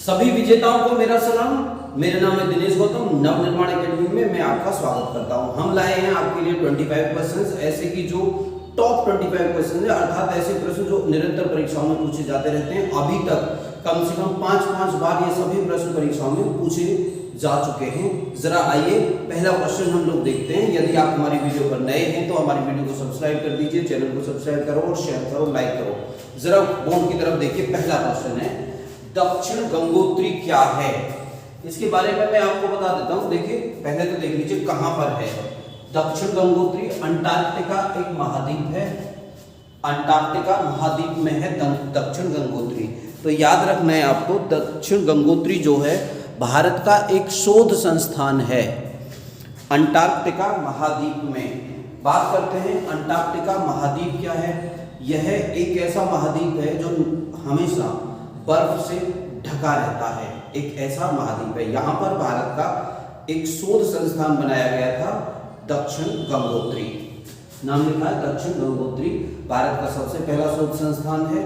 सभी विजेताओं को मेरा सलाम। मेरा नाम है दिनेश गौतम। नवनिर्माण एकेडमी में मैं आपका स्वागत करता हूं। हम लाए हैं आपके लिए 25 क्वेश्चंस, ऐसे की जो टॉप 25 क्वेश्चन है, अर्थात ऐसे प्रश्न जो निरंतर परीक्षाओं में पूछे जाते रहते हैं। अभी तक कम से कम 5 बार ये सभी प्रश्न परीक्षाओं में पूछे जा चुके हैं। जरा आइए पहला क्वेश्चन हम लोग देखते हैं। यदि आप हमारी वीडियो पर नए हैं तो हमारी वीडियो को सब्सक्राइब कर दीजिए, चैनल को सब्सक्राइब करो और शेयर करो, लाइक करो। जरा बोर्ड की तरफ देखिए। पहला क्वेश्चन है, दक्षिण गंगोत्री क्या है? इसके बारे में मैं आपको बता देता हूं। देखिए पहले तो देख लीजिए कहां पर है। दक्षिण गंगोत्री अंटार्कटिका एक महाद्वीप है। अंटार्कटिका महाद्वीप में है दक्षिण गंगोत्री। तो याद रखना है आपको, दक्षिण गंगोत्री जो है भारत का एक शोध संस्थान है अंटार्कटिका महाद्वीप में। बात करते हैं अंटार्कटिका महाद्वीप क्या है। यह एक ऐसा महाद्वीप है जो हमेशा बर्फ से ढका रहता है। एक ऐसा महाद्वीप है। यहाँ पर भारत का एक शोध संस्थान बनाया गया था, दक्षिण गंगोत्री नाम लिखा है। दक्षिण गंगोत्री भारत का सबसे पहला शोध संस्थान है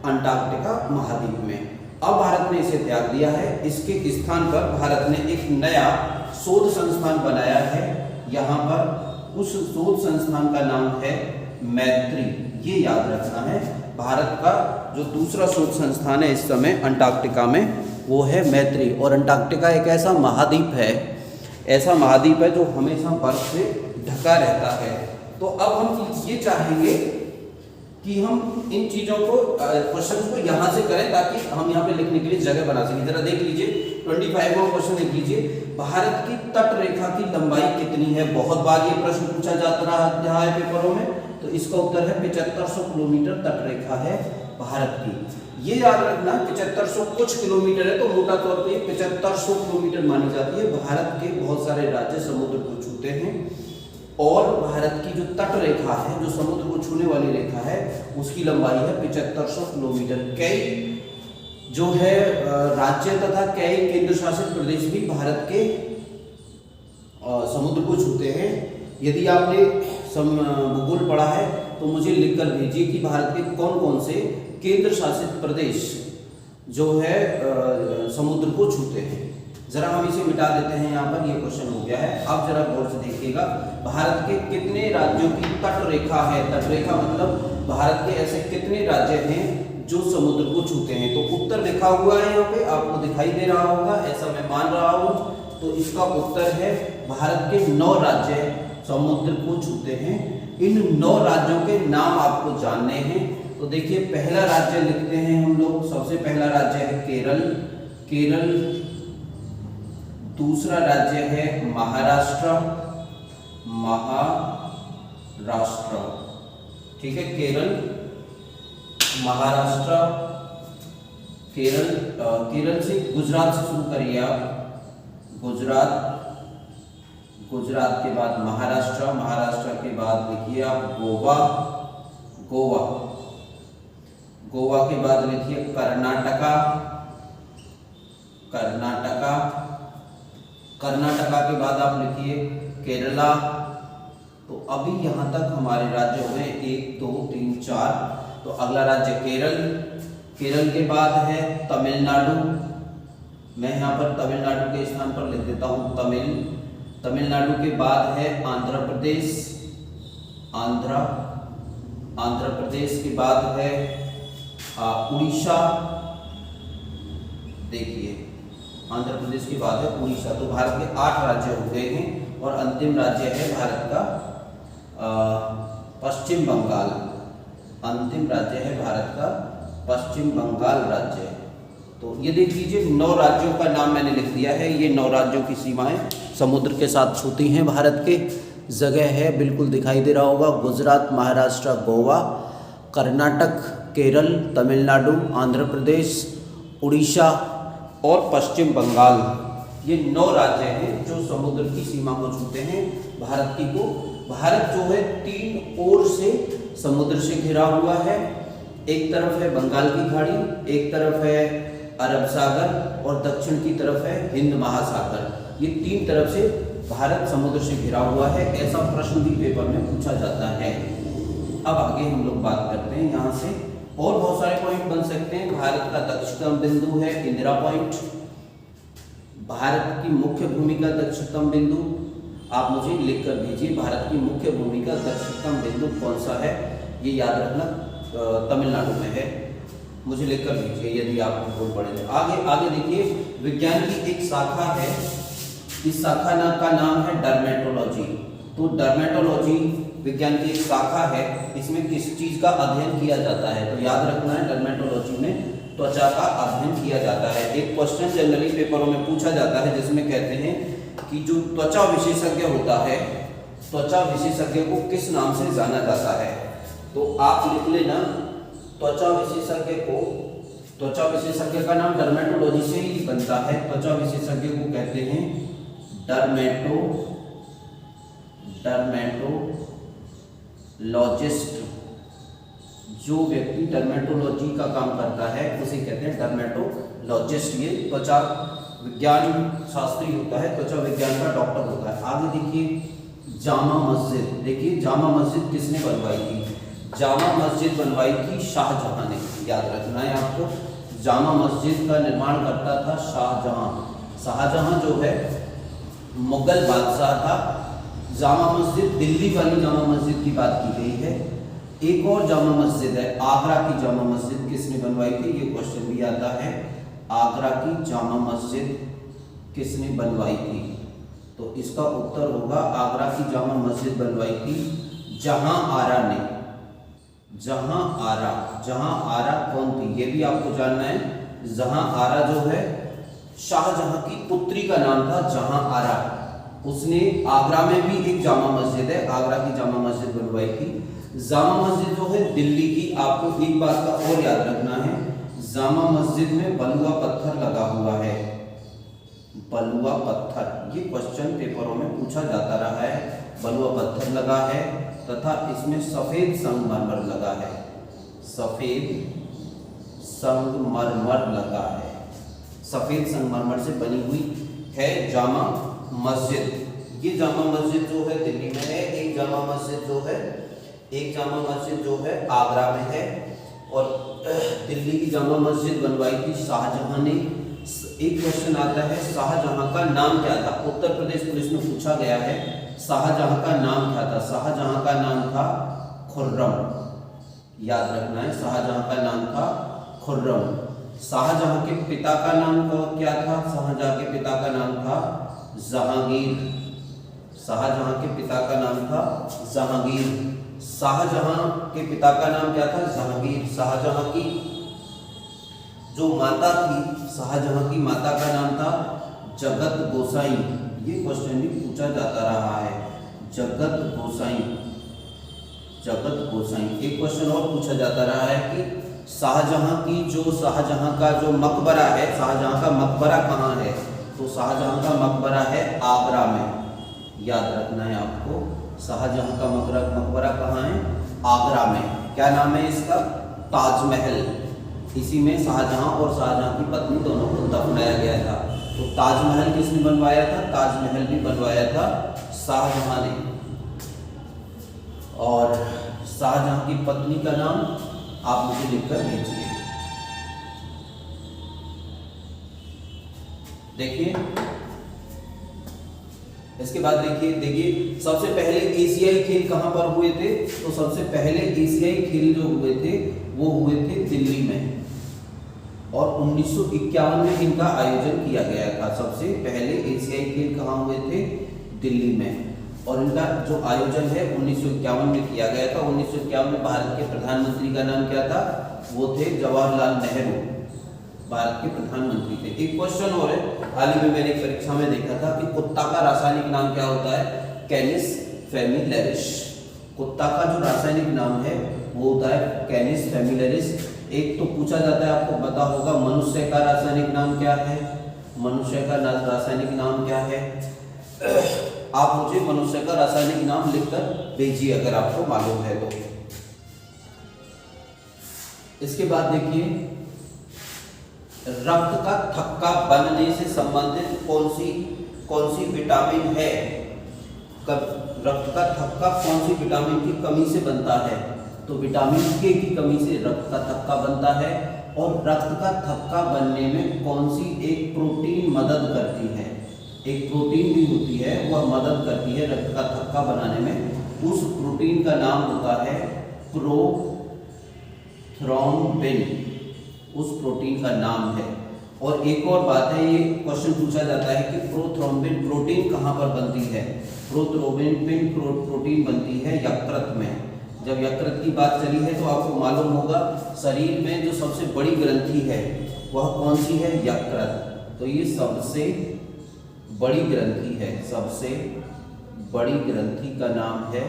अंटार्कटिका महाद्वीप में। अब भारत ने इसे त्याग दिया है। इसके स्थान पर भारत ने एक नया शोध संस्थान बनाया है। यहाँ पर उस शोध संस्थान का नाम है मैत्री। ये याद रखना है। भारत का जो दूसरा शोध संस्थान है इस समय अंटार्कटिका में, वो है मैत्री। और अंटार्कटिका एक ऐसा महाद्वीप है, ऐसा महाद्वीप है जो हमेशा बर्फ से ढका रहता है। तो अब हम ये चाहेंगे कि हम इन चीज़ों को क्वेश्चन को यहाँ से करें ताकि हम यहाँ पे लिखने के लिए जगह बना सकें। जरा देख लीजिए 25वां क्वेश्चन देख लीजिए। भारत की तट रेखा की लंबाई कितनी है? बहुत बार ये प्रश्न पूछा जाता रहा है पेपरों में। तो इसका उत्तर है 7500 किलोमीटर तट रेखा है भारत की। ये याद रखना 7500 कुछ किलोमीटर है, तो मोटा तौर पे 7500 किलोमीटर मानी जाती है। भारत के बहुत सारे राज्य समुद्र को छूते हैं और भारत की जो तट रेखा है, जो समुद्र को छूने वाली रेखा है, उसकी लंबाई है 7500 किलोमीटर। कई जो है राज्य तथा कई केंद्र शासित प्रदेश भी भारत के समुद्र को छूते हैं। यदि आपने भूगोल पढ़ा है तो मुझे लिखकर भेजिए कि भारत के कौन कौन से केंद्र शासित प्रदेश जो है समुद्र को छूते हैं। जरा हम इसे मिटा देते हैं। यहाँ पर ये क्वेश्चन हो गया है। अब जरा गौर से देखिएगा, भारत के कितने राज्यों की तट रेखा है? तट रेखा मतलब भारत के ऐसे कितने राज्य हैं जो समुद्र को छूते हैं? तो उत्तर लिखा हुआ है यहाँ पे, आपको दिखाई दे रहा होगा, ऐसा मैं मान रहा हूँ। तो इसका उत्तर है भारत के 9 राज्य समुद्र को छूते हैं। इन 9 राज्यों के नाम आपको जानने हैं। तो देखिए पहला राज्य लिखते हैं हम लोग। सबसे पहला राज्य है केरल। दूसरा राज्य है महाराष्ट्र। ठीक है, केरल, महाराष्ट्र, केरल से गुजरात से शुरू करिए आप। गुजरात के बाद महाराष्ट्र के बाद लिखिए आप गोवा के बाद लिखिए कर्नाटका के बाद आप लिखिए केरला। तो अभी यहाँ तक हमारे राज्य हुए 1 2 3 4। तो अगला राज्य केरल के बाद है तमिलनाडु। मैं यहाँ पर तमिलनाडु के स्थान पर लिख देता हूँ तमिलनाडु के बाद है आंध्र प्रदेश के बाद है उड़ीसा। देखिए आंध्र प्रदेश के बाद है उड़ीसा। तो भारत के 8 राज्य हो गए हैं और अंतिम राज्य है भारत का पश्चिम बंगाल। अंतिम राज्य है भारत का पश्चिम बंगाल राज्य। तो ये देख लीजिए 9 राज्यों का नाम मैंने लिख दिया है। ये 9 राज्यों की सीमाएं समुद्र के साथ छूती हैं भारत के। जगह है बिल्कुल दिखाई दे रहा होगा, गुजरात, महाराष्ट्र, गोवा, कर्नाटक, केरल, तमिलनाडु, आंध्र प्रदेश, उड़ीसा और पश्चिम बंगाल। ये 9 राज्य हैं जो समुद्र की सीमा को छूते हैं भारत की को। भारत जो है 3 ओर से समुद्र से घिरा हुआ है। एक तरफ है बंगाल की खाड़ी, एक तरफ है अरब सागर और दक्षिण की तरफ है हिंद महासागर। ये 3 तरफ से भारत समुद्र से घिरा हुआ है। ऐसा प्रश्न भी पेपर में पूछा जाता है। अब आगे हम लोग बात करते हैं यहाँ से और बहुत सारे पॉइंट बन सकते हैं। भारत का दक्षिणतम बिंदु है इंदिरा पॉइंट। भारत की मुख्य भूमि का दक्षिणतम बिंदु आप मुझे लिख कर दीजिए। भारत की मुख्य भूमि का दक्षिणतम बिंदु कौन सा है, ये याद रखना, तमिलनाडु में है। मुझे लिख कर दीजिए यदि आप भूल पड़े तो। आगे देखिए, विज्ञान की एक शाखा है, इस शाखा का नाम है डर्मेटोलॉजी। तो डर्मेटोलॉजी विज्ञान की एक शाखा है, इसमें किस चीज का अध्ययन किया जाता है, तो याद रखना है डर्मेटोलॉजी में त्वचा का अध्ययन किया जाता है। एक क्वेश्चन जनरली पेपरों में पूछा जाता है जिसमें कहते हैं कि जो त्वचा विशेषज्ञ होता है, त्वचा विशेषज्ञ को किस नाम से जाना जाता है, तो आप लिख लेना त्वचा विशेषज्ञ का नाम डर्मेटोलॉजी से ही बनता है। त्वचा विशेषज्ञ को कहते हैं डर्मेटोलॉजिस्ट। जो व्यक्ति डर्मेटोलॉजी का काम करता है उसे कहते हैं डर्मेटोलॉजिस्ट। ये त्वचा विज्ञान शास्त्री होता है, त्वचा विज्ञान का डॉक्टर होता है। आगे देखिए जामा मस्जिद। देखिए जामा मस्जिद किसने बनवाई थी, जामा मस्जिद बनवाई थी शाहजहां ने। याद रखना है आपको, जामा मस्जिद का निर्माण करता था शाहजहां। शाहजहां जो है मुगल बादशाह था। जामा मस्जिद, दिल्ली वाली जामा मस्जिद की बात की गई है। एक और जामा मस्जिद है आगरा की जामा मस्जिद, किसने बनवाई थी, ये क्वेश्चन भी आता है। आगरा की जामा मस्जिद किसने बनवाई थी, तो इसका उत्तर होगा आगरा की जामा मस्जिद बनवाई थी जहां आरा ने। जहां आरा कौन थी, ये भी आपको जानना है। जहां आरा जो है शाहजहां की पुत्री का नाम था जहां आरा। उसने आगरा में भी एक जामा मस्जिद है, आगरा की जामा मस्जिद बनवाई थी। जामा मस्जिद जो है दिल्ली की, आपको एक बात का और याद रखना है, जामा मस्जिद में बलुआ पत्थर लगा हुआ है। बलुआ पत्थर, ये क्वेश्चन पेपरों में पूछा जाता रहा है। बलुआ पत्थर लगा है तथा इसमें सफेद संगमरमर लगा है। सफेद संगमरमर लगा है, सफेद संगमरमर से बनी हुई है जामा मस्जिद। ये जामा मस्जिद जो है दिल्ली में है, एक जामा मस्जिद जो है आगरा में है, और दिल्ली की जामा मस्जिद बनवाई थी शाहजहां ने। एक क्वेश्चन आता है शाहजहां का नाम क्या था, उत्तर प्रदेश पुलिस में पूछा गया है शाहजहां का नाम क्या था। शाहजहां का नाम था खुर्रम। याद रखना है, शाहजहां का नाम था खुर्रम। शाहजहां के पिता का नाम क्या था, शाहजहां के पिता का नाम था जहांगीर। शाहजहां के पिता का नाम था जहांगीर। शाहजहां के पिता का नाम क्या था, जहांगीर। शाहजहां की जो माता थी, शाहजहां की माता का नाम था जगत गोसाई। ये क्वेश्चन भी पूछा जाता रहा है, जगत गोसाई। एक क्वेश्चन और पूछा जाता रहा है कि शाहजहां का जो मकबरा है, शाहजहां का मकबरा कहाँ है, तो शाहजहां का मकबरा है आगरा में। याद रखना है आपको, शाहजहां का मकबरा कहाँ है, आगरा में। क्या नाम है इसका, ताजमहल। इसी में शाहजहां और शाहजहां की पत्नी दोनों को दफनाया गया था। तो ताजमहल किसने बनवाया था, ताजमहल भी बनवाया था शाहजहां ने। और शाहजहां की पत्नी का नाम आप मुझे लिखकर दीजिए। देखिए इसके बाद देखिए सबसे पहले एशियाई खेल कहां पर हुए थे, तो सबसे पहले एशियाई खेल जो हुए थे वो हुए थे दिल्ली में, और 1951 में इनका आयोजन किया गया था। सबसे पहले एशियाई खेल कहाँ हुए थे, दिल्ली में, और इनका जो आयोजन है 1951 में किया गया था। 1951 में भारत के प्रधानमंत्री का नाम क्या था, वो थे जवाहरलाल नेहरू, भारत के प्रधानमंत्री थे। एक क्वेश्चन और है, हाल ही में मैंने एक परीक्षा में देखा था कि कुत्ता का रासायनिक नाम क्या होता है, कैनिस फेमिलरिस। कुत्ता का जो रासायनिक नाम है वो होता है कैनिस फेमिलरिस। एक तो पूछा जाता है, आपको पता होगा, मनुष्य का रासायनिक नाम क्या है, मनुष्य का रासायनिक नाम क्या है। आप मुझे मनुष्य का रासायनिक नाम लिखकर भेजिए अगर आपको मालूम है तो। इसके बाद देखिए रक्त का थक्का बनने से संबंधित कौन सी विटामिन है, रक्त का थक्का कौन सी विटामिन की कमी से बनता है, तो विटामिन के की कमी से रक्त का थक्का बनता है, और रक्त का थक्का बनने में कौन सी एक प्रोटीन मदद करती है, एक प्रोटीन भी होती है वह मदद करती है रक्त का थक्का बनाने में। उस प्रोटीन का नाम होता है प्रोथ्रोम्बिन, उस प्रोटीन का नाम है। और एक और बात है, ये क्वेश्चन पूछा जाता है कि प्रोथ्रोम्बिन प्रोटीन कहाँ पर बनती है। प्रोथ्रोम्बिन प्रोटीन बनती है यकृत में। जब यकृत की बात चली है तो आपको मालूम होगा शरीर में जो सबसे बड़ी ग्रंथि है वह कौन सी है, यकृत। तो ये सबसे बड़ी ग्रंथि है, सबसे बड़ी ग्रंथि का नाम है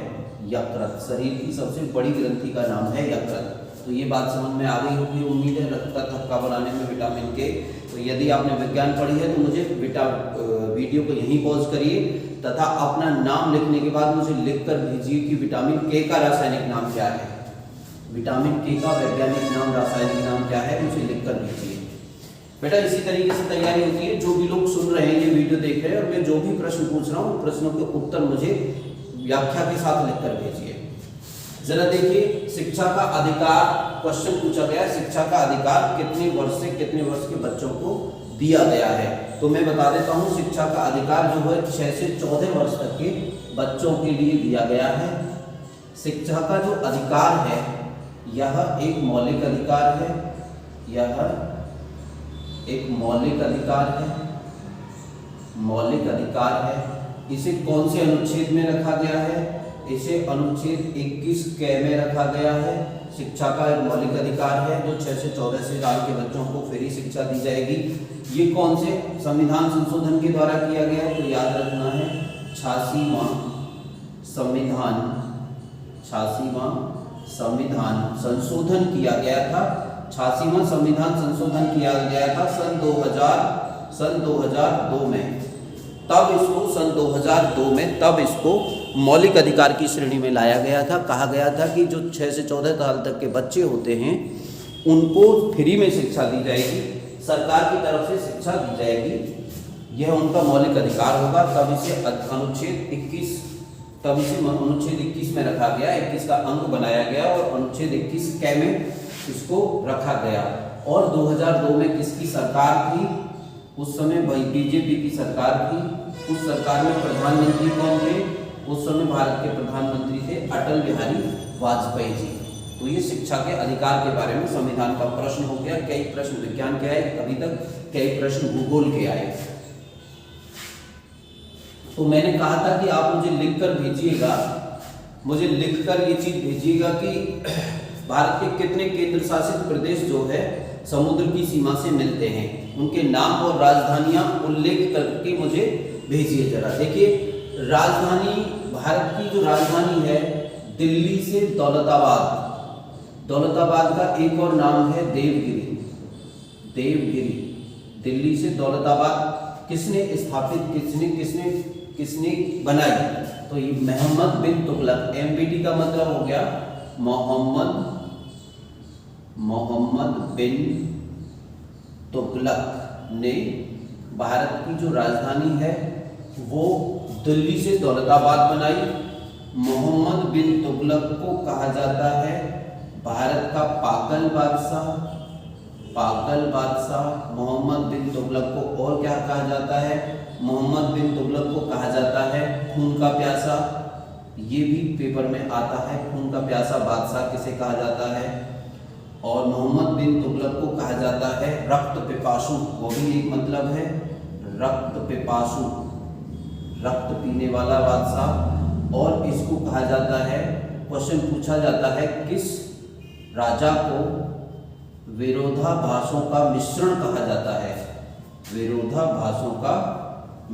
यकृत। शरीर की सबसे बड़ी ग्रंथि का नाम है यकृत। तो ये बात समझ में आ गई होगी उम्मीद है, रक्त का थक्का बनाने में विटामिन के। तो यदि आपने विज्ञान पढ़ी है तो मुझे वीडियो को यहीं पॉज करिए तथा अपना नाम लिखने के बाद मुझे लिखकर भेजिए कि विटामिन के का रासायनिक नाम क्या है, विटामिन के का वैज्ञानिक नाम, रासायनिक नाम क्या है, मुझे लिखकर भेजिए। बेटा इसी तरीके से तैयारी होती है। जो भी लोग सुन रहे हैं, ये वीडियो देख रहे हैं, और मैं जो भी प्रश्न पूछ रहा हूँ प्रश्नों के उत्तर मुझे व्याख्या के साथ लिखकर भेजिए। जरा देखिए, शिक्षा का अधिकार क्वेश्चन पूछा गया, शिक्षा का अधिकार कितने वर्ष से कितने वर्ष के बच्चों को दिया गया है। तो मैं बता देता हूँ, शिक्षा का अधिकार जो है 6 से 14 वर्ष तक के बच्चों के लिए दिया गया है। शिक्षा का जो अधिकार है यह एक मौलिक अधिकार है, यह एक मौलिक अधिकार है, मौलिक अधिकार है। इसे कौन से अनुच्छेद में रखा गया है, इसे अनुच्छेद 21 क में रखा गया है। शिक्षा का एक मौलिक अधिकार है जो 6 से 14 साल के बच्चों को फ्री शिक्षा दी जाएगी। ये कौन से संविधान संशोधन के द्वारा किया गया है, तो याद रखना है 86वां संविधान, 86वां संविधान संशोधन किया गया था। 86वां संविधान संशोधन किया गया था सन 2002 में। तब इसको सन 2002 में तब इसको मौलिक अधिकार की श्रेणी में लाया गया था। कहा गया था कि जो 6 से 14 साल तक के बच्चे होते हैं उनको फ्री में शिक्षा दी जाएगी, सरकार की तरफ से शिक्षा दी जाएगी, यह उनका मौलिक अधिकार होगा। तब इसे अनुच्छेद 21 में रखा गया, 21 का अंग बनाया गया और अनुच्छेद 21 क में इसको रखा गया। और 2002 में किसकी सरकार थी, उस समय बीजेपी की सरकार थी। उस सरकार में प्रधानमंत्री कौन थे, उस समय भारत के प्रधानमंत्री थे अटल बिहारी वाजपेयी जी। तो ये शिक्षा के अधिकार के बारे में संविधान का प्रश्न हो गया। कई प्रश्न विज्ञान के आए अभी तक, कई प्रश्न भूगोल के आए। तो मैंने कहा था कि आप मुझे लिखकर भेजिएगा, मुझे लिखकर ये चीज भेजिएगा कि भारत के कितने केंद्र शासित प्रदेश जो है समुद्र की सीमा से मिलते हैं, उनके नाम और राजधानियां उल्लेख करके मुझे भेजिए। जरा देखिए, राजधानी, भारत की जो राजधानी है दिल्ली से दौलताबाद, दौलताबाद का एक और नाम है देवगिरी, देवगिरी। दिल्ली से दौलताबाद किसने स्थापित, किसने बनाई, तो ये मोहम्मद बिन तुगलक। एमबीटी का मतलब हो गया मोहम्मद बिन तुगलक ने भारत की जो राजधानी है वो दिल्ली से दौलताबाद बनाई। मोहम्मद बिन तुगलक को कहा जाता है भारत का पागल बादशाह, पागल बादशाह मोहम्मद बिन तुगलक को। और क्या कहा जाता है, मोहम्मद बिन तुगलक को कहा जाता है खून का प्यासा, ये भी पेपर में आता है, खून का प्यासा बादशाह किसे कहा जाता है। और मोहम्मद बिन तुगलक को कहा जाता है रक्त पिपासु, वो भी एक मतलब है रक्त पिपासु, रक्त पीने वाला बादशाह। और इसको कहा जाता है, क्वेश्चन पूछा जाता है किस राजा को विरोधाभासों का मिश्रण कहा जाता है, विरोधाभासों का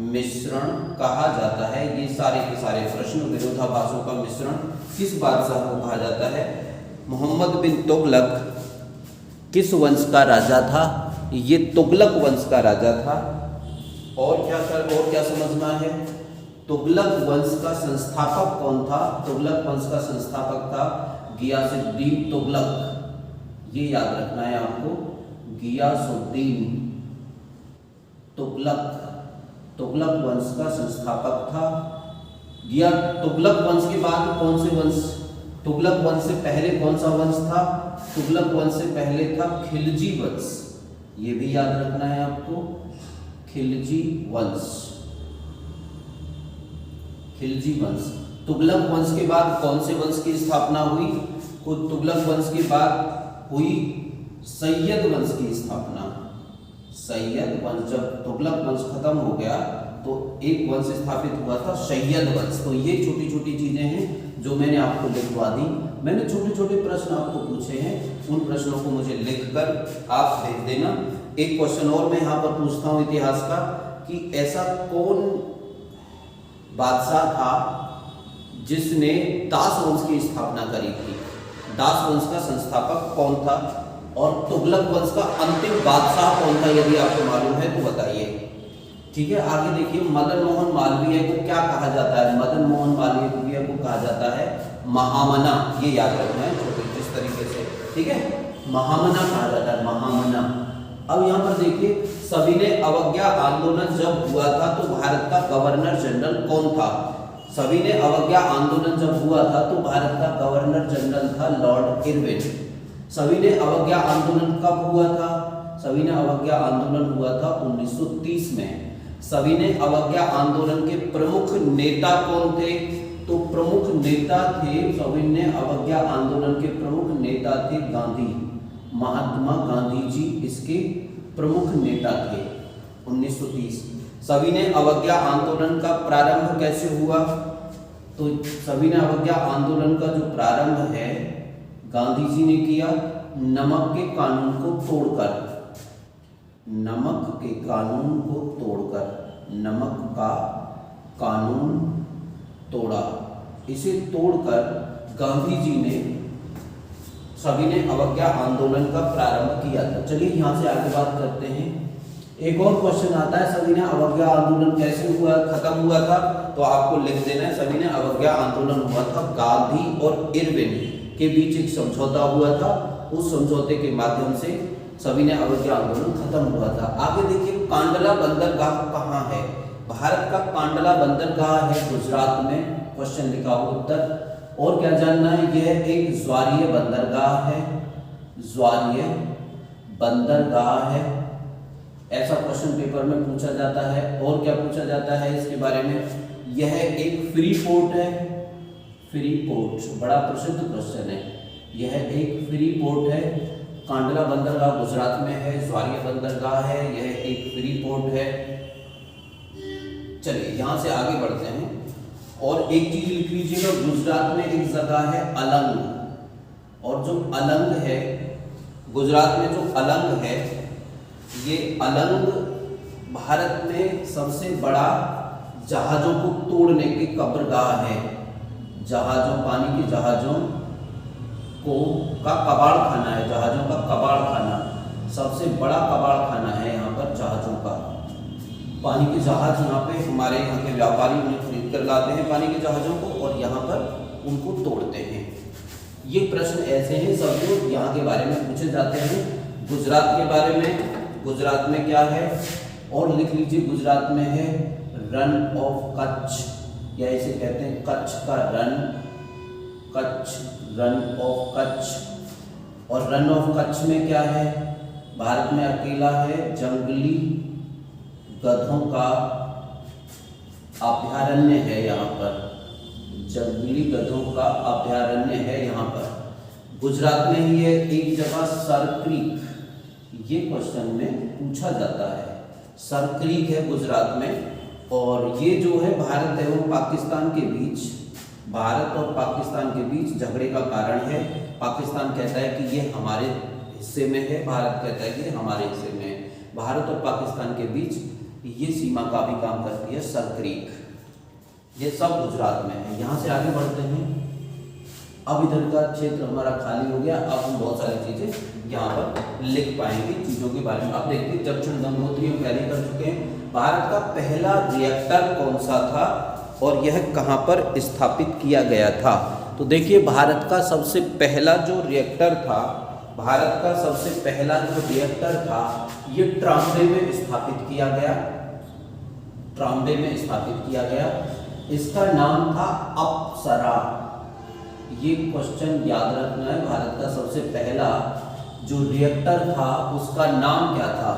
मिश्रण कहा जाता है। ये सारे के सारे प्रश्न, विरोधाभासों का मिश्रण किस बादशाह को कहा जाता है। मोहम्मद बिन तुगलक किस वंश का राजा था, ये तुगलक वंश का राजा था। और क्या समझना है, तुगलक वंश का संस्थापक कौन था, तुगलक वंश का संस्थापक था गियासुद्दीन तुगलक, ये याद रखना है आपको, गियासुद्दीन तुगलक, तुगलक वंश का संस्थापक था। तुगलक वंश के बाद कौन से वंश तुगलक वंश से पहले कौन सा वंश था? तुगलक वंश से पहले था खिलजी वंश, ये भी याद रखना है आपको, खिलजी वंश। खिलजी वंश। तुगलक वंश के बाद कौन से वंश की स्थापना हुई? तुगलक वंश के बाद हुई सैयद वंश की स्थापना। सैयद वंश, जब तुगलक वंश खत्म हो गया तो एक वंश स्थापित हुआ था सैयद वंश। तो ये छोटी छोटी चीजें हैं जो मैंने आपको लिखवा दी। मैंने छोटे छोटे प्रश्न आपको पूछे हैं, उन प्रश्नों को मुझे लिखकर आप भेज देना। एक क्वेश्चन और मैं यहाँ पर पूछता हूँ इतिहास का, कि ऐसा कौन बादशाह था जिसने दास वंश की स्थापना करी थी? दास वंश का संस्थापक कौन था? और तुगलक वंश का अंतिम बादशाह कौन था? यदि आपको मालूम है तो बताइए। ठीक है, आगे देखिए, मदन मोहन मालवीय को क्या कहा जाता है? मदन मोहन मालवीय को कहा जाता है महामना। ये याद रखना है छोटे जिस तरीके से, ठीक है, महामना कहा जाता है, महामना। अब यहाँ पर देखिए, सविनय अवज्ञा आंदोलन जब हुआ था तो भारत का गवर्नर जनरल कौन था? सविनय अवज्ञा आंदोलन जब हुआ था तो भारत का गवर्नर जनरल था लॉर्ड इरविन। सविनय अवज्ञा आंदोलन कब हुआ था? सविनय अवज्ञा आंदोलन हुआ था 1930 में। सविनय अवज्ञा आंदोलन के प्रमुख नेता कौन थे? तो प्रमुख नेता थे, सविनय अवज्ञा आंदोलन के प्रमुख नेता थे गांधी, महात्मा गांधी जी इसके प्रमुख नेता थे 1930। सविनय अवज्ञा आंदोलन का प्रारंभ कैसे हुआ? तो सविनय अवज्ञा आंदोलन का जो प्रारंभ है गांधी जी ने किया नमक के कानून को तोड़कर। नमक के कानून को तोड़कर, नमक का कानून तोड़ा, इसे तोड़कर गांधी जी ने सविनय अवज्ञा आंदोलन का प्रारंभ किया था। चलिए यहाँ से आगे बात करते हैं। एक और क्वेश्चन आता है, सविनय अवज्ञा आंदोलन कैसे हुआ, खत्म हुआ था? तो आपको लिख देना है, सविनय अवज्ञा आंदोलन हुआ था गांधी और इरविन के बीच एक समझौता हुआ था, उस समझौते के माध्यम से सविनय अवज्ञा आंदोलन खत्म हुआ था। आगे देखिए, कांडला बंदरगाह कहाँ है? भारत का कांडला बंदरगाह है गुजरात में। क्वेश्चन लिखा हो उत्तर। और क्या जानना है? यह एक ज्वारीय बंदरगाह है, ज्वारीय बंदरगाह है, ऐसा क्वेश्चन पेपर में पूछा जाता है। और क्या पूछा जाता है इसके बारे में? यह एक फ्री पोर्ट है, फ्री पोर्ट, बड़ा प्रसिद्ध क्वेश्चन है। यह एक फ्री पोर्ट है। कांडला बंदरगाह गुजरात में है, ज्वारीय बंदरगाह है, यह एक फ्री पोर्ट है। चलिए यहाँ से आगे बढ़ते हैं। और एक चीज लिख लीजिएगा, गुजरात में एक जगह है अलंग, और जो अलंग है गुजरात में, जो अलंग है, ये अलंग भारत में सबसे बड़ा जहाजों को तोड़ने की कब्रगाह है। जहाजों, पानी के जहाजों को का कबाड़ खाना है, जहाजों का कबाड़ खाना, सबसे बड़ा कबाड़ खाना है यहाँ पर जहाजों का। पानी के जहाज यहाँ पे हमारे यहाँ के व्यापारी उन्हें खरीद कर लाते हैं पानी के जहाजों को, और यहाँ पर उनको तोड़ते हैं। ये प्रश्न ऐसे हैं सब जो यहाँ के बारे में पूछे जाते हैं। गुजरात के बारे में, गुजरात में क्या है? और लिख लीजिए, गुजरात में है रन ऑफ कच्छ, या इसे कहते हैं कच्छ का run, Kutch, run of Kutch. और रन ऑफ कच्छ में क्या है? भारत में अकेला है जंगली गधों का अभयारण्य है यहाँ पर, जंगली गधों का अभयारण्य है यहाँ पर। गुजरात में ही है एक जगह सर क्रीक, ये क्वेश्चन में पूछा जाता है। सर क्रीक है गुजरात में, और ये जो है भारत एवं पाकिस्तान के बीच, भारत और पाकिस्तान के बीच झगड़े का कारण है। पाकिस्तान कहता है कि ये हमारे हिस्से में है, भारत कहता है कि हमारे हिस्से में है। भारत और पाकिस्तान के बीच ये सीमा का भी काम करती है सर क्रीक। ये सब गुजरात में है। यहाँ से आगे बढ़ते हैं। अब इधर का क्षेत्र हमारा खाली हो गया, अब हम बहुत सारी चीजें यहाँ पर लिख पाएंगे चीजों के बारे में। अब देखिए, दक्षिण गंगोत्री हम पहले कर चुके हैं। भारत का पहला रिएक्टर कौन सा था और यह कहाँ पर स्थापित किया गया था? तो देखिए, भारत का सबसे पहला जो रिएक्टर था, भारत का सबसे पहला जो रिएक्टर था, ये ट्राम्बे में स्थापित किया गया, ट्राम्बे में स्थापित किया गया। इसका नाम था अप्सरा, ये क्वेश्चन याद रखना है। भारत का सबसे पहला जो रिएक्टर था उसका नाम क्या था?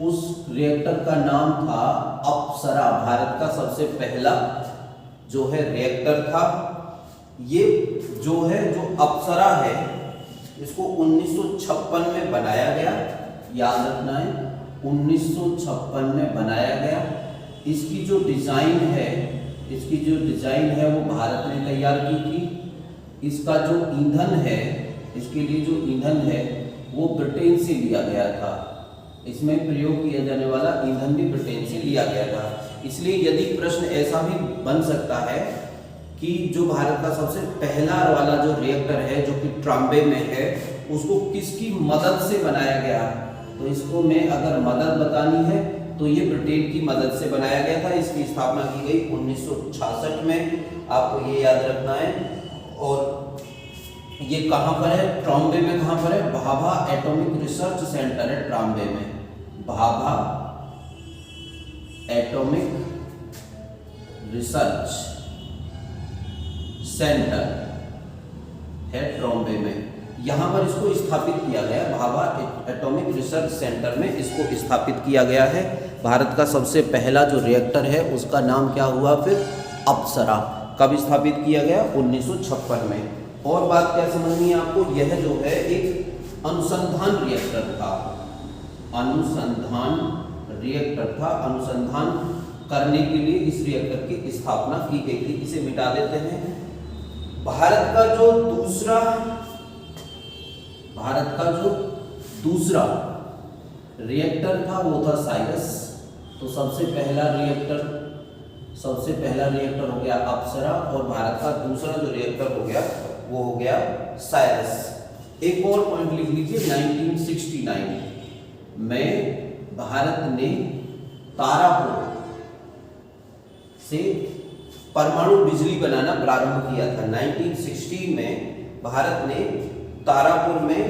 उस रिएक्टर का नाम था अप्सरा। भारत का सबसे पहला जो है रिएक्टर था, ये जो है जो अप्सरा है, इसको 1956 में बनाया गया। याद रखना है 1956 में बनाया गया। इसकी जो डिजाइन है वो भारत ने तैयार की थी। इसका जो ईंधन है, इसके लिए जो ईंधन है वो ब्रिटेन से लिया गया था। इसमें प्रयोग किया जाने वाला ईंधन भी ब्रिटेन से लिया गया था। इसलिए यदि प्रश्न ऐसा भी बन सकता है कि जो भारत का सबसे पहला वाला जो रिएक्टर है जो कि ट्राम्बे में है, उसको किसकी मदद से बनाया गया, तो इसको में अगर मदद बतानी है तो ये ब्रिटेन की मदद से बनाया गया था। इसकी स्थापना की गई 1966 में, आपको ये याद रखना है। और ये कहाँ पर है? ट्राम्बे में। कहाँ पर है? भाभा एटॉमिक रिसर्च सेंटर है ट्राम्बे में। भाभा एटॉमिक रिसर्च सेंटर है ट्राम्बे में। यहाँ पर इसको स्थापित किया गया, भाभा एटॉमिक रिसर्च सेंटर में इसको स्थापित किया गया है। भारत का सबसे पहला जो रिएक्टर है उसका नाम क्या हुआ फिर? अप्सरा। कब स्थापित किया गया? 1956 में। और बात क्या समझनी है आपको? यह जो है एक अनुसंधान रिएक्टर था। अनुसंधान रिएक्टर था। अनुसंधान करने के लिए इस रिएक्टर की स्थापना की गई थी। इसे मिटा देते हैं। भारत का जो दूसरा रिएक्टर था वो था साइरस। तो सबसे पहला रिएक्टर हो गया अप्सरा, और भारत का दूसरा जो रिएक्टर हो गया वो हो गया साइरस। एक और पॉइंट लिख लीजिए, 1969 में भारत ने तारापुर से परमाणु बिजली बनाना प्रारंभ किया था। 1960 में भारत ने तारापुर में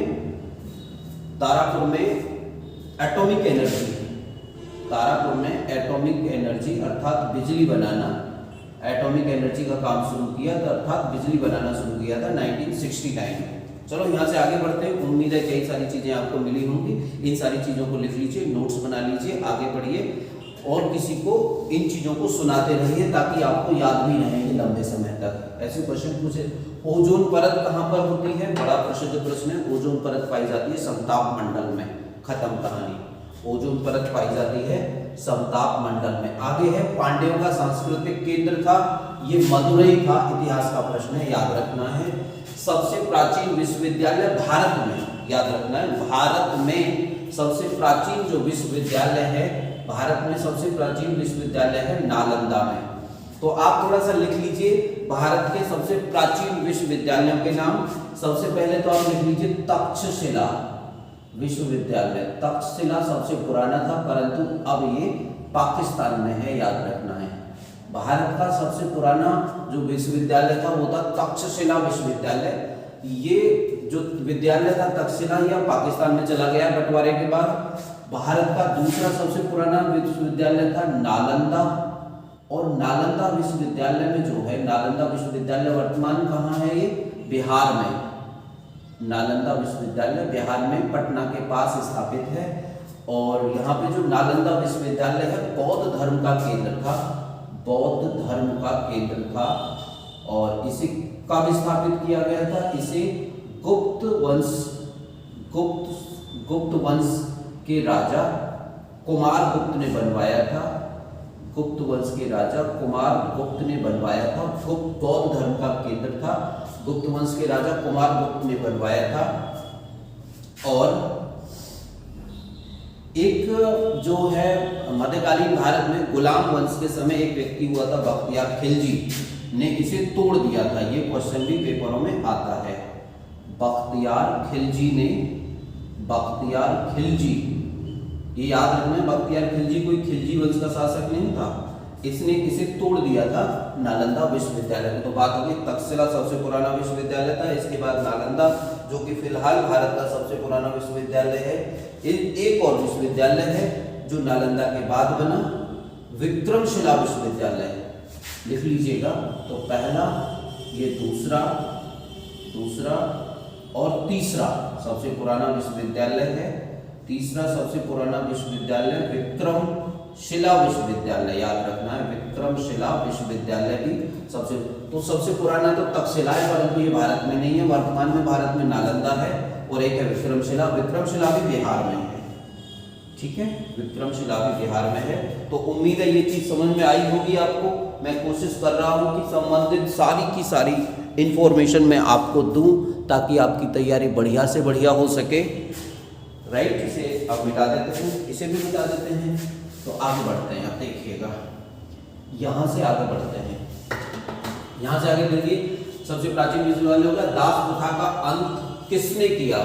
एटॉमिक एनर्जी अर्थात बिजली बनाना, एटॉमिक एनर्जी का काम शुरू किया था, अर्थात बिजली बनाना शुरू किया था 1969 में। चलो यहाँ से आगे बढ़ते हैं। उम्मीद है कई सारी चीजें आपको मिली होंगी। इन सारी चीजों को लिख लीजिए, नोट्स बना लीजिए, आगे बढ़िए और किसी को इन चीजों को सुनाते रहिए ताकि आपको याद भी रहेंगे लंबे समय तक। ऐसे क्वेश्चन पूछे। ओजोन परत कहाँ पर होती है? बड़ा प्रसिद्ध प्रश्न है। ओजोन परत पाई जाती है समताप मंडल में। खत्म कहानी। ओजोन परत पाई जाती है समताप मंडल में। आगे है पांड्यों का सांस्कृतिक केंद्र था, ये मदुरई था। इतिहास का प्रश्न है, याद रखना है। सबसे प्राचीन विश्वविद्यालय भारत में, याद रखना है, भारत में सबसे प्राचीन जो विश्वविद्यालय है, भारत में सबसे प्राचीन विश्वविद्यालय है नालंदा में। तो आप थोड़ा सा लिख लीजिए भारत के सबसे प्राचीन विश्वविद्यालयों के नाम। सबसे पहले तो आप लिख लीजिए तक्षशिला विश्वविद्यालय। तक्षशिला सबसे पुराना था, परंतु अब ये पाकिस्तान में है, याद रखना है। भारत का सबसे पुराना जो विश्वविद्यालय था वो था तक्षशिला विश्वविद्यालय। ये जो विद्यालय था तक्षशिला, यह पाकिस्तान में चला गया बंटवारे के बाद। भारत का दूसरा सबसे पुराना विश्वविद्यालय था नालंदा, और नालंदा विश्वविद्यालय में जो है, नालंदा विश्वविद्यालय वर्तमान कहाँ है? ये बिहार में। नालंदा विश्वविद्यालय बिहार में पटना के पास स्थापित है। और यहाँ पे जो नालंदा विश्वविद्यालय है बौद्ध धर्म का केंद्र था, बौद्ध धर्म का केंद्र था। और इसे कब स्थापित किया गया था? इसे गुप्त वंश के राजा कुमारगुप्त ने बनवाया था। गुप्त वंश के राजा कुमारगुप्त ने बनवाया था। गुप्त बौद्ध धर्म का केंद्र था, गुप्त वंश के राजा कुमारगुप्त ने बनवाया था। और एक जो है मध्यकालीन भारत में गुलाम वंश के समय एक व्यक्ति हुआ था बख्तियार खिलजी ने इसे तोड़ दिया था। ये क्वेश्चन भी पेपरों में आता है। बख्तियार खिलजी, ये याद रखना है, बख्तियार खिलजी कोई खिलजी वंश का शासक नहीं था। इसने इसे तोड़ दिया था नालंदा विश्वविद्यालय में। तो बात होगी तक्षशिला सबसे पुराना विश्वविद्यालय था, इसके बाद नालंदा जो कि फिलहाल भारत का सबसे पुराना विश्वविद्यालय है। एक और विश्वविद्यालय है जो नालंदा के बाद बना, विक्रमशिला विश्वविद्यालय, लिख लीजिएगा। तो पहला, ये दूसरा, दूसरा और तीसरा सबसे पुराना विश्वविद्यालय है, तीसरा सबसे पुराना विश्वविद्यालय विक्रमशिला विश्वविद्यालय, याद रखना है विक्रमशिला विश्वविद्यालय भी सबसे पुराना तो तक्षशिला है, परंतु ये भारत में नहीं है, वर्तमान में भारत में नालंदा है और एक है विक्रमशिला। विक्रमशिला भी बिहार में है, ठीक है, विक्रमशिला भी बिहार में है। तो उम्मीद है ये चीज समझ में आई होगी आपको। मैं कोशिश कर रहा हूँ कि संबंधित सारी की सारी इंफॉर्मेशन मैं आपको दूं ताकि आपकी तैयारी बढ़िया से बढ़िया हो सके। राइट, इसे आप मिटा देते हैं, इसे भी मिटा देते हैं। तो आगे बढ़ते हैं, आप देखिएगा यहाँ से आगे बढ़ते हैं। यहाँ से आगे देखिए, सबसे प्राचीन विश्वविद्यालय होगा दास प्रथा का अंत किसने किया?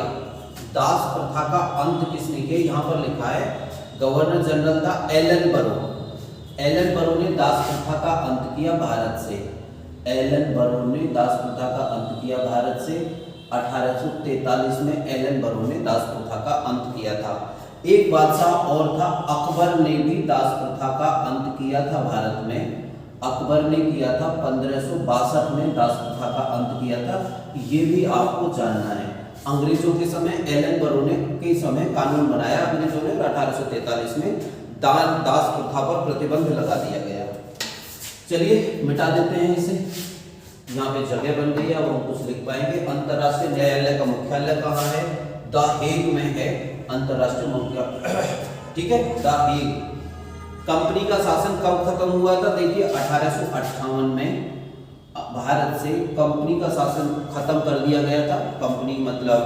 दास प्रथा का अंत किसने किया? यहाँ पर लिखा है गवर्नर जनरल था एलन बरो। एलन बरो ने दास प्रथा का अंत किया भारत से। एलन बरो ने दास प्रथा का अंत किया भारत से। 1843 में एलन बरो ने दास प्रथा का अंत किया था। एक बादशाह और था, अकबर ने भी दास प्रथा का अंत किया था भारत में। अकबर ने किया था 1562 में दास प्रथा का अंत किया था, ये भी आपको जानना है। अंग्रेजों के समय एलन बरो ने के समय कानून बनाया अंग्रेजों ने, 1843 में दास प्रथा पर प्रतिबंध लगा दिया गया। चलिए मिटा देते हैं इसे। यहाँ पे जगह बन गई है, अब हम कुछ लिख पाएंगे। अंतरराष्ट्रीय न्यायालय का मुख्यालय कहाँ है? द हेग में है अंतरराष्ट्रीय मुख्यालय, ठीक है, द हेग। कंपनी का शासन कब खत्म हुआ था? देखिए 1858 में भारत से कंपनी का शासन खत्म कर दिया गया था। कंपनी मतलब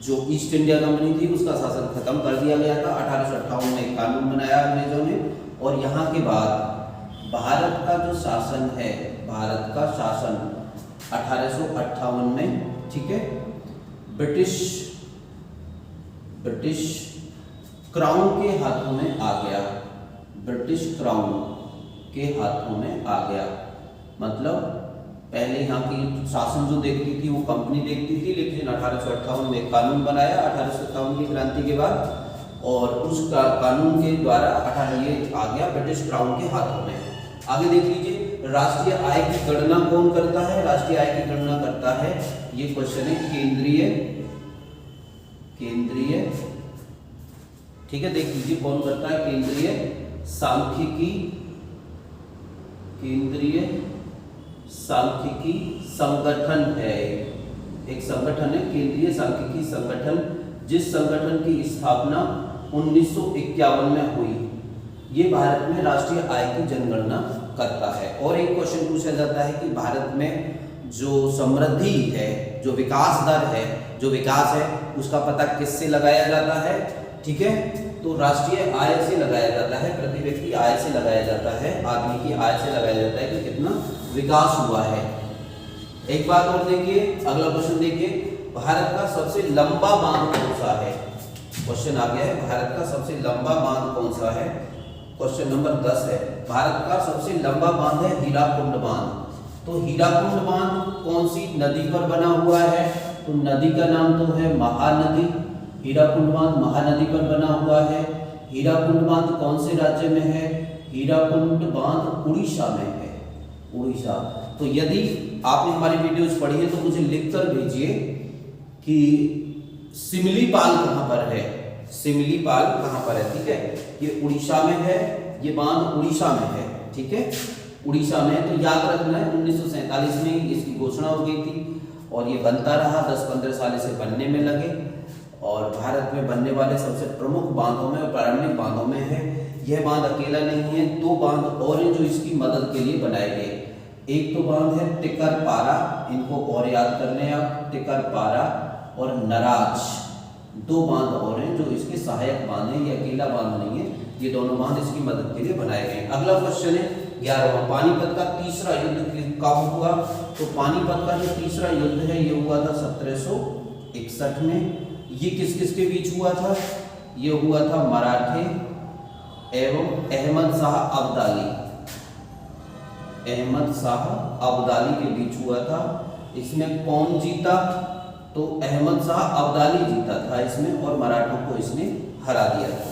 जो ईस्ट इंडिया कंपनी थी उसका शासन खत्म कर दिया गया था। 1858 में कानून बनाया अंग्रेजों ने, और यहाँ के बाद भारत का जो शासन है, भारत का शासन 1858 में, ठीक है, ब्रिटिश क्राउन के हाथों में आ गया। ब्रिटिश क्राउन के हाथों में आ गया, मतलब पहले यहाँ की शासन जो देखती थी वो कंपनी देखती थी, लेकिन 1858 में कानून बनाया 1857 की क्रांति के बाद, और उस कानून के द्वारा ये आ गया ब्रिटिश क्राउन के हाथों में। आगे देख लीजिए, राष्ट्रीय आय की गणना कौन करता है? राष्ट्रीय आय की गणना करता है, ये क्वेश्चन है, केंद्रीय, ठीक है, देख लीजिए कौन करता है? केंद्रीय सांख्यिकी संगठन है, एक संगठन है केंद्रीय सांख्यिकी संगठन, जिस संगठन की स्थापना 1951 में हुई। ये भारत में राष्ट्रीय आय की जनगणना करता है। और एक क्वेश्चन पूछा जाता है कि भारत में जो समृद्धि है, जो विकास दर है, जो विकास है, उसका पता किससे लगाया जाता है? ठीक है, तो राष्ट्रीय आय से लगाया जाता है, प्रति व्यक्ति आय से लगाया जाता है, आदमी की आय से लगाया जाता है कि कितना विकास हुआ है। एक बात और देखिए, अगला क्वेश्चन देखिए, भारत का सबसे लंबा बांध कौन सा है? क्वेश्चन आ गया है, भारत का सबसे लंबा बांध कौन सा है? क्वेश्चन नंबर 10 है। भारत का सबसे लंबा बांध है हीराकुंड बांध। तो हीराकुंड बांध कौन सी नदी पर बना हुआ है? तो नदी का नाम तो है महानदी। हीराकुंड बांध महानदी पर बना हुआ है। हीराकुंड बांध कौन से राज्य में है? हीराकुंड बांध उड़ीसा में है, उड़ीसा। तो यदि आपने हमारी वीडियोस पढ़ी है तो मुझे लिखकर भेजिए कि सिमलीपाल कहाँ पर है, सिमलीपाल कहाँ पर है, ठीक है। ये उड़ीसा में है, ये बांध उड़ीसा में है, ठीक है, उड़ीसा में। तो याद रखना है 1947 में इसकी घोषणा हो गई थी और ये बनता रहा, 10-15 साल से बनने में लगे, और भारत में बनने वाले सबसे प्रमुख बांधों में और प्रारंभिक बांधों में है। यह बांध अकेला नहीं है, 2 बांध और हैं जो इसकी मदद के लिए बनाए गए। एक तो बांध है टिकरपारा, इनको और याद करने हैं आप, टिकरपारा और नराज, 2 बांध और हैं जो इसके सहायक बांध हैं, ये अकेला बांध नहीं है, ये दोनों बांध इसकी मदद के लिए बनाए गए। अगला क्वेश्चन है 11वां, पानीपत का तीसरा युद्ध कब हुआ? तो पानीपत का जो तीसरा युद्ध है ये हुआ था 1761 में। ये किस किस के बीच हुआ था? ये हुआ था मराठे एवं अहमद शाह अब्दाली, अहमद शाह अब्दाली के बीच हुआ था। इसमें कौन जीता? तो अहमद शाह अब्दाली जीता था इसमें, और मराठों को इसने हरा दिया था।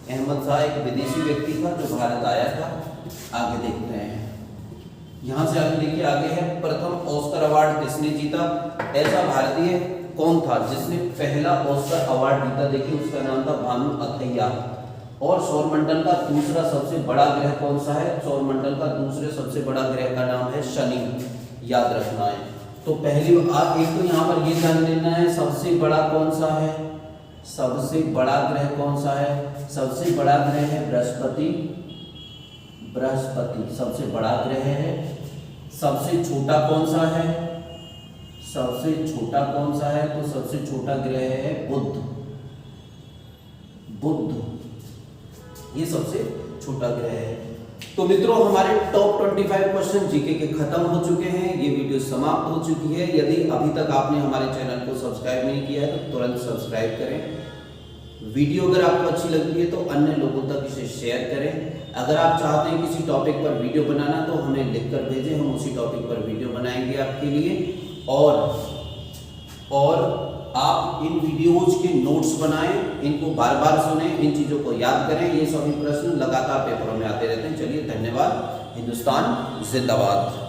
अहमद शाह एक विदेशी व्यक्ति था जो भारत आया था। आगे देखते हैं, यहाँ से आगे देखिए, आगे है प्रथम ऑस्कर अवार्ड किसने जीता। ऐसा भारतीय कौन था जिसने पहला ऑस्कर अवार्ड जीता, देखिए उसका नाम था भानु अथैया। और सौरमंडल का दूसरा सबसे बड़ा ग्रह कौन सा है, सौरमंडल का दूसरे सबसे बड़ा ग्रह का नाम है शनि, याद रखना है। तो पहली आप एक तो यहाँ पर ये जान लेना है सबसे बड़ा कौन सा है, सबसे बड़ा ग्रह कौन सा है, सबसे बड़ा ग्रह है बृहस्पति, बृहस्पति सबसे बड़ा ग्रह है। सबसे छोटा कौन सा है, सबसे छोटा कौन सा है, तो सबसे छोटा ग्रह है बुध, बुध ये सबसे छोटा ग्रह है। तो मित्रों हमारे टॉप 25 क्वेश्चन जीके के खत्म हो चुके हैं, ये वीडियो समाप्त हो चुकी है। यदि अभी तक आपने हमारे चैनल को सब्सक्राइब नहीं किया है तो तुरंत सब्सक्राइब करें। वीडियो अगर आपको अच्छी लगती है तो अन्य लोगों तक इसे शेयर करें। अगर आप चाहते हैं किसी टॉपिक पर वीडियो बनाना तो हमें लिखकर भेजें, हम उसी टॉपिक पर वीडियो बनाएंगे आपके लिए। और आप इन वीडियोज के नोट्स बनाएं, इनको बार बार सुनें, इन चीज़ों को याद करें। ये सभी प्रश्न लगातार पेपरों में आते रहते हैं। चलिए धन्यवाद। हिंदुस्तान जिंदाबाद।